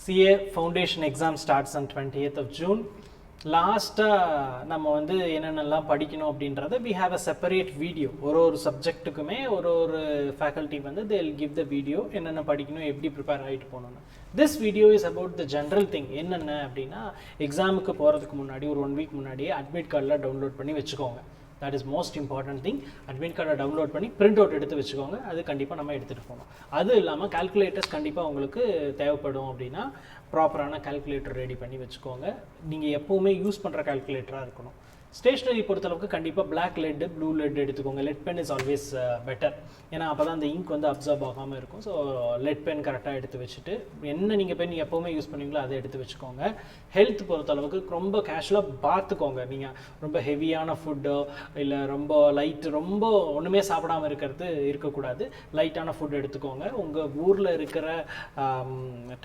CA foundation exam starts on 20th of June. நம்ம வந்து என்னென்னலாம் படிக்கணும் அப்படின்றத we have a separate video. ஒரு சப்ஜெக்ட்டுக்குமே ஒரு ஃபேக்கல்ட்டி வந்து they will give the video என்னென்ன படிக்கணும் எப்படி ப்ரிப்பேர் ஆகிட்டு போகணும்னு. This video is about the general thing. என்னென்ன அப்படின்னா எக்ஸாமுக்கு போகிறதுக்கு முன்னாடி ஒரு 1 வீக் முன்னாடியே அட்மிட் கார்டில் டவுன்லோட் பண்ணி வச்சுக்கோங்க. That is most important thing. Admit கார்டை டவுன்லோட் பண்ணி பிரிண்ட் அவுட் எடுத்து வச்சுக்கோங்க. அது கண்டிப்பாக நம்ம எடுத்துகிட்டு போகணும். அது இல்லாமல் கால்குலேட்டர்ஸ் கண்டிப்பாக உங்களுக்கு தேவைப்படும் அப்படின்னா ப்ராப்பரான கால்குலேட்டர் ரெடி பண்ணி வச்சுக்கோங்க. நீங்கள் எப்போவுமே யூஸ் பண்ணுற கால்குலேட்டராக இருக்கணும். ஸ்டேஷ்னரி பொறுத்தளவுக்கு கண்டிப்பாக பிளாக் லெட்டு ப்ளூ லெட் எடுத்துக்கோங்க. Lead pen is always better. ஏன்னா அப்போ தான் அந்த இங்க் வந்து அப்சர்வ் ஆகாமல் இருக்கும். ஸோ லெட் பென் கரெக்டாக எடுத்து வச்சுட்டு என்ன நீங்கள் பென் எப்போவுமே யூஸ் பண்ணுவீங்களோ அதை எடுத்து வச்சுக்கோங்க. ஹெல்த் பொறுத்தளவுக்கு ரொம்ப கேஷுவலாக பார்த்துக்கோங்க. நீங்கள் ரொம்ப ஹெவியான ஃபுட்டோ இல்லை ரொம்ப லைட் ரொம்ப ஒன்றுமே சாப்பிடாமல் இருக்கக்கூடாது. லைட்டான ஃபுட் எடுத்துக்கோங்க. உங்கள் ஊரில் இருக்கிற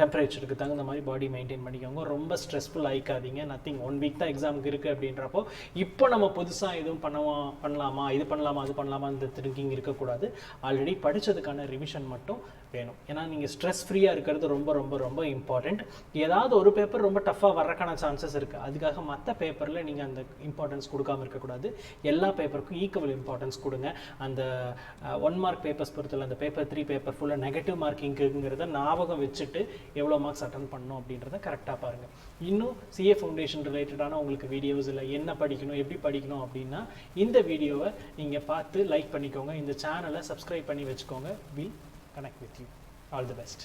டெம்பரேச்சருக்கு தகுந்த மாதிரி பாடி மெயின்டைன் பண்ணிக்கோங்க. ரொம்ப ஸ்ட்ரெஸ்ஃபுல் ஆகிக்காதீங்க. நத்திங் 1 வீக் தான் எக்ஸாமுக்கு இருக்குது அப்படின்றப்போ இப்போ நம்ம புதுசாக எதுவும் பண்ணலாமா இது பண்ணலாமா அது பண்ணலாமா இந்த திங்கிங் இருக்கக்கூடாது. ஆல்ரெடி படித்ததுக்கான ரிவிஷன் மட்டும் வேணும். ஏன்னா நீங்கள் ஸ்ட்ரெஸ் ஃப்ரீயாக இருக்கிறது ரொம்ப ரொம்ப ரொம்ப இம்பார்ட்டண்ட். ஏதாவது ஒரு பேப்பர் ரொம்ப டஃப்பாக வர்றக்கான சான்சஸ் இருக்குது. அதுக்காக மற்ற பேப்பரில் நீங்கள் அந்த இம்பார்ட்டன்ஸ் கொடுக்காமல் இருக்கக்கூடாது. எல்லா பேப்பருக்கும் ஈக்குவல் இம்பார்ட்டன்ஸ் கொடுங்க. அந்த 1 மார்க் பேப்பர்ஸ் பொறுத்தல அந்த பேப்பர் 3 பேப்பர் ஃபுல்லாக நெகட்டிவ் மார்க்கிங்கிறத ஞாபகம் வச்சுட்டு எவ்வளோ மார்க்ஸ் அட்டன் பண்ணணும் அப்படின்றத கரெக்டாக பாருங்கள். இன்னும் CA ஃபவுண்டேஷன் ரிலேட்டடான உங்களுக்கு வீடியோஸ் இல்லை என்ன படிக்கணும் எப்படி படிக்கணும் அப்படின்னா இந்த வீடியோவை நீங்கள் பார்த்து லைக் பண்ணிக்கோங்க. இந்த சேனலை சப்ஸ்கிரைப் பண்ணி வச்சுக்கோங்க. Will connect with you. All the best.